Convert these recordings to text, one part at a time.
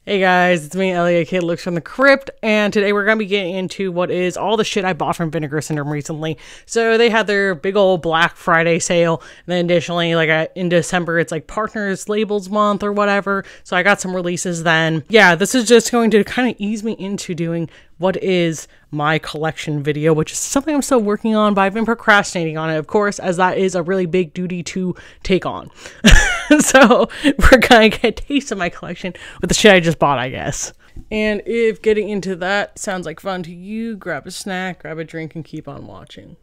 Hey guys, it's me, Elliot, Kid Looks from the Crypt, and today we're going to be getting into what is all the shit I bought from Vinegar Syndrome recently. So they had their big old Black Friday sale, and then additionally, in December, it's like Partners Labels Month or whatever, so I got some releases then. Yeah, this is just going to kind of ease me into doing what is my collection video, which is something I'm still working on, but I've been procrastinating on it, of course, as that is a really big duty to take on. So we're gonna get a taste of my collection with the shit I just bought, I guess. And if getting into that sounds like fun to you, grab a snack, grab a drink, and keep on watching.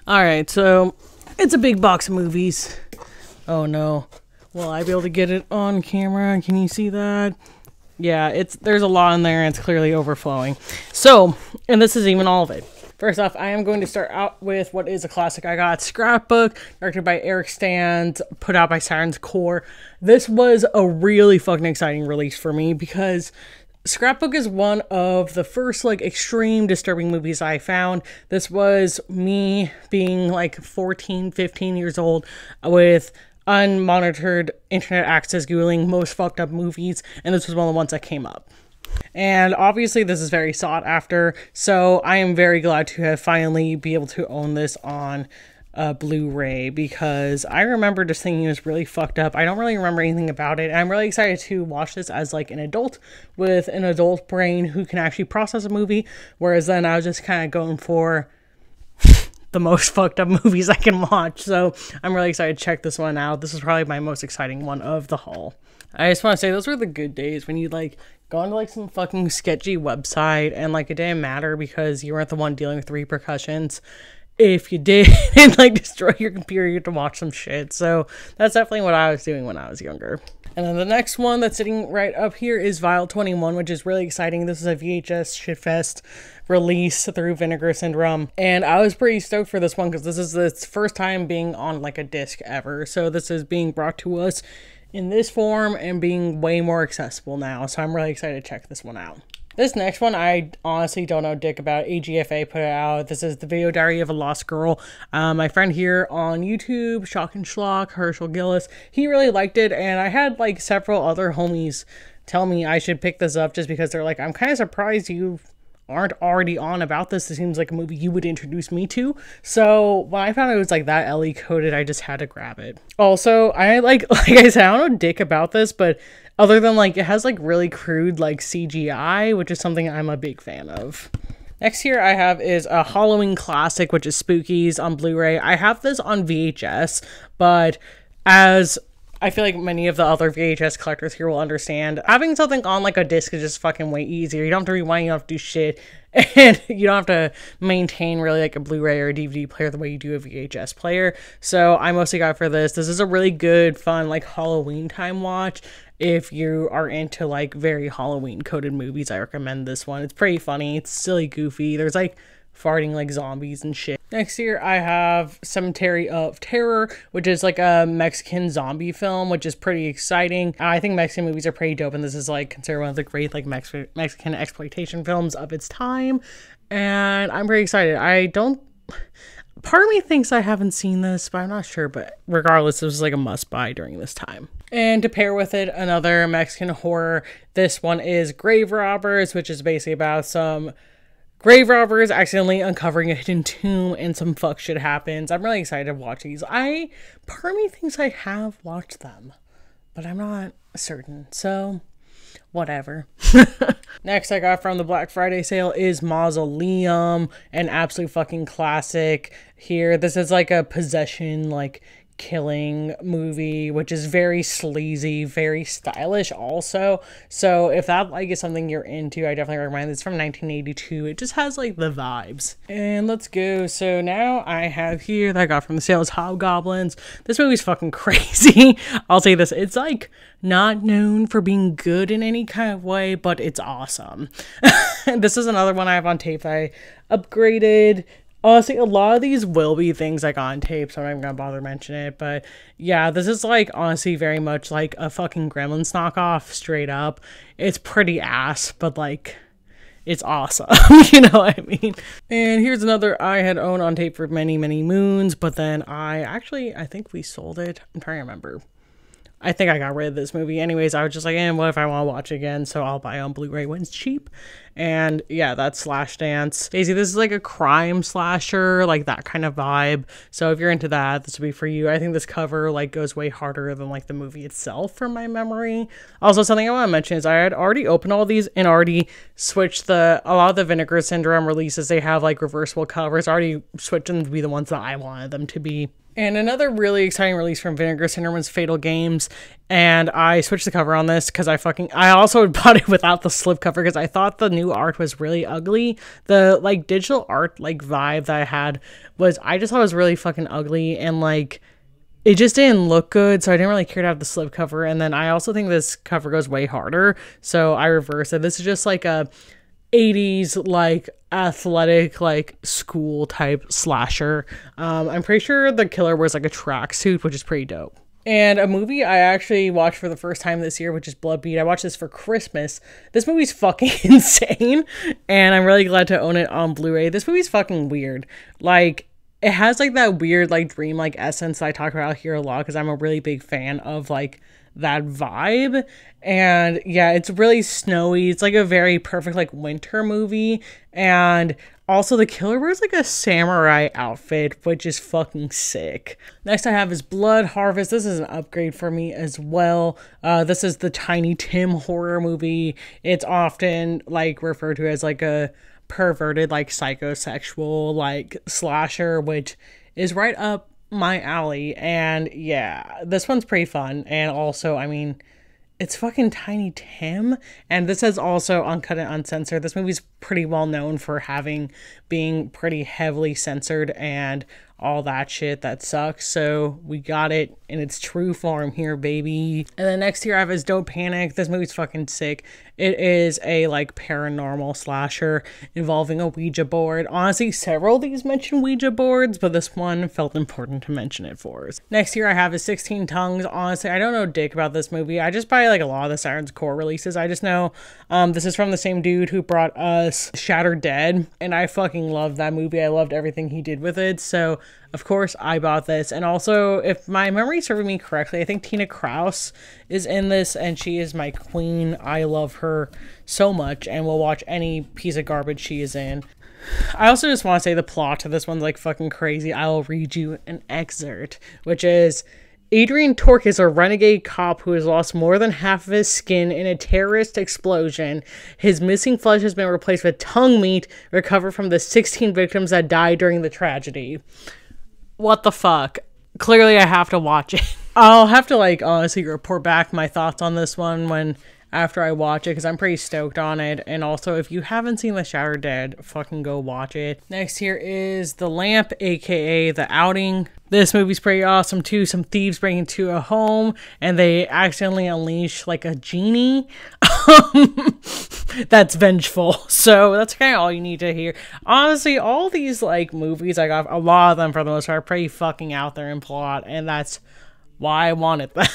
Alright, so it's a big box of movies. Oh no. Will I be able to get it on camera? Can you see that? Yeah, there's a lot in there and it's clearly overflowing. So, and this is even all of it. First off, I am going to start out with what is a classic I got, Scrapbook, directed by Eric Stans, put out by Sirens Core. This was a really fucking exciting release for me because Scrapbook is one of the first extreme disturbing movies I found. This was me being 14, 15 years old with unmonitored internet access, googling most fucked up movies, and this was one of the ones that came up. And obviously this is very sought after, so I am very glad to have finally be able to own this on Blu-ray, because I remember just thinking it was really fucked up. I don't really remember anything about it, and I'm really excited to watch this as an adult with an adult brain who can actually process a movie, whereas then I was just kind of going for the most fucked up movies I can watch. So I'm really excited to check this one out. This is probably my most exciting one of the haul. I just want to say those were the good days when you go onto some fucking sketchy website and it didn't matter because you weren't the one dealing with the repercussions. If you did and destroy your computer to watch some shit. So that's definitely what I was doing when I was younger. And then the next one that's sitting right up here is Vial 21, which is really exciting. This is a VHS shitfest release through Vinegar Syndrome. And I was pretty stoked for this one because this is its first time being on a disc ever. So this is being brought to us in this form and being way more accessible now. So I'm really excited to check this one out. This next one, I honestly don't know dick about. AGFA put it out. This is The Video Diary of a Lost Girl. My friend here on YouTube, Shock and Schlock, Herschel Gillis, he really liked it, and I had several other homies tell me I should pick this up just because they're I'm kind of surprised you aren't already on about this. It seems like a movie you would introduce me to. So when I found it was that LE coded, I just had to grab it. Also, I like I said, I don't know dick about this, but other than it has really crude CGI, which is something I'm a big fan of. Next here I have is a Halloween classic, which is Spookies on Blu-ray. I have this on VHS, but as I feel like many of the other VHS collectors here will understand, having something on a disc is just fucking way easier. You don't have to rewind, you don't have to do shit, and you don't have to maintain really a Blu-ray or a DVD player the way you do a VHS player. So I mostly got it for this. This is a really good, fun, Halloween time watch. If you are into very Halloween coded movies, I recommend this one. It's pretty funny, it's silly, goofy. There's farting zombies and shit. Next here I have Cemetery of Terror, which is a Mexican zombie film, which is pretty exciting. I think Mexican movies are pretty dope, and this is considered one of the great Mexican exploitation films of its time, and I'm pretty excited. Part of me thinks I haven't seen this, but I'm not sure, but regardless, it was a must buy during this time. And to pair with it, another Mexican horror. This one is Grave Robbers, which is basically about some grave robbers accidentally uncovering a hidden tomb and some fuck shit happens. I'm really excited to watch these. Part of me thinks I have watched them, but I'm not certain, so whatever. Next I got from the Black Friday sale is Mausoleum, an absolute fucking classic here. This is a possession killing movie, which is very sleazy, very stylish also. So if that is something you're into, I definitely recommend. It's from 1982. It just has the vibes. And let's go. So now I have here that I got from the sale is Hobgoblins. This movie's fucking crazy. I'll say this, it's not known for being good in any kind of way, but it's awesome. This is another one I have on tape that I upgraded. Honestly, a lot of these will be things I got on tape, so I'm not even gonna bother mentioning it. But yeah, this is like honestly very much like a fucking Gremlins knockoff, straight up. It's pretty ass, but like it's awesome. You know what I mean? And here's another I had owned on tape for many, many moons, but then I think we sold it. I'm trying to remember. I think I got rid of this movie. Anyways, I was just like, what if I want to watch it again? So I'll buy on Blu-ray when it's cheap. And yeah, that's Slashdance. Basically, this is like a crime slasher, like that kind of vibe. So if you're into that, this would be for you. I think this cover like goes way harder than like the movie itself from my memory. Also, something I want to mention is I had already opened all these and already switched a lot of the Vinegar Syndrome releases. They have like reversible covers. I already switched them to be the ones that I wanted them to be. And another really exciting release from Vinegar Syndrome was Fatal Games, and I switched the cover on this because I also bought it without the slipcover because I thought the new art was really ugly. The like digital art like vibe that I had I just thought it was really fucking ugly, and like it just didn't look good, so I didn't really care to have the slipcover. And then I also think this cover goes way harder, so I reversed it. This is just like a 80s like athletic like school type slasher. I'm pretty sure the killer wears like a tracksuit, which is pretty dope. And a movie I actually watched for the first time this year, which is Bloodbeat. I watched this for Christmas. This movie's fucking insane, and I'm really glad to own it on Blu-ray. This movie's fucking weird. Like, it has like that weird like dream-like essence that I talk about here a lot because I'm a really big fan of like that vibe. And yeah, it's really snowy. It's like a very perfect like winter movie. And also the killer wears like a samurai outfit, which is fucking sick. Next I have is Blood Harvest. This is an upgrade for me as well. This is the Tiny Tim horror movie. It's often like referred to as like a perverted like psychosexual like slasher, which is right up my alley. And yeah, this one's pretty fun. And also, I mean, it's fucking Tiny Tim, and this is also uncut and uncensored. This movie's pretty well known for being pretty heavily censored and all that shit that sucks. So we got it in its true form here, baby. And then next here I have is Don't Panic. This movie's fucking sick. It is a like paranormal slasher involving a Ouija board. Honestly, several of these mention Ouija boards, but this one felt important to mention it for us. Next here I have is 16 Tongues. Honestly, I don't know dick about this movie. I just buy like a lot of the Sirens Core releases. I just know this is from the same dude who brought us Shattered Dead, and I fucking loved that movie. I loved everything he did with it. So of course I bought this. And also, if my memory serving me correctly, I think Tina Kraus is in this, and she is my queen. I love her so much and will watch any piece of garbage she is in. I also just want to say the plot to this one's like fucking crazy. I will read you an excerpt, which is: Adrian Tork is a renegade cop who has lost more than half of his skin in a terrorist explosion. His missing flesh has been replaced with tongue meat recovered from the 16 victims that died during the tragedy. What the fuck? Clearly I have to watch it. I'll have to like honestly report back my thoughts on this one after I watch it, because I'm pretty stoked on it. And also, if you haven't seen The Shattered Dead, fucking go watch it. Next here is The Lamp, aka The Outing. This movie's pretty awesome too. Some thieves break into a home and they accidentally unleash like a genie that's vengeful. So that's kind of all you need to hear. Honestly, all these like movies, I got a lot of them for the most part, are pretty fucking out there in plot, and that's why I wanted them.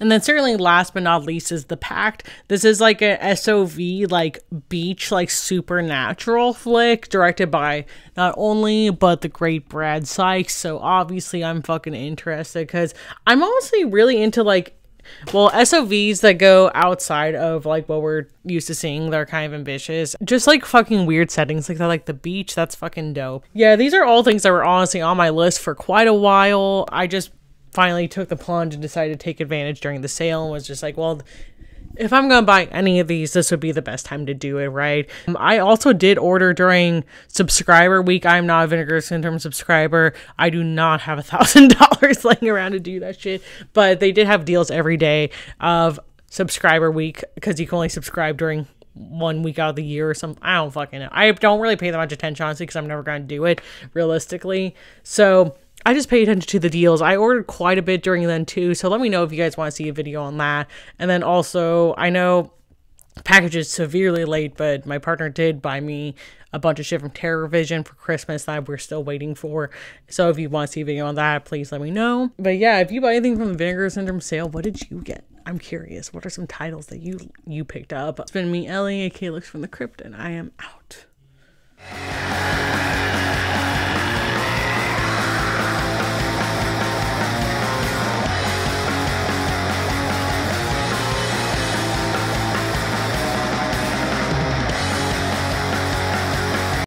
And then certainly last but not least is The Pact. This is like a SOV, like beach, like supernatural flick directed by not only but the great Brad Sykes. So obviously I'm fucking interested because I'm honestly really into like, well, SOVs that go outside of like what we're used to seeing. They're kind of ambitious. Just like fucking weird settings like that, like the beach. That's fucking dope. Yeah, these are all things that were honestly on my list for quite a while. I just finally took the plunge and decided to take advantage during the sale and was just like, well, if I'm gonna buy any of these, this would be the best time to do it, right? I also did order during subscriber week. I'm not a Vinegar Syndrome subscriber. I do not have $1,000 laying around to do that shit, but they did have deals every day of subscriber week because you can only subscribe during 1 week out of the year or something. I don't fucking know. I don't really pay that much attention, honestly, because I'm never going to do it realistically. So I just pay attention to the deals. I ordered quite a bit during then too, so let me know if you guys want to see a video on that. And then also, I know package is severely late, but my partner did buy me a bunch of shit from Terror Vision for Christmas that we're still waiting for. So if you want to see a video on that, please let me know. But yeah, if you buy anything from the Vinegar Syndrome sale, what did you get? I'm curious. What are some titles that you picked up? It's been me, Ellie, aka Looks from the Crypt, and I am out.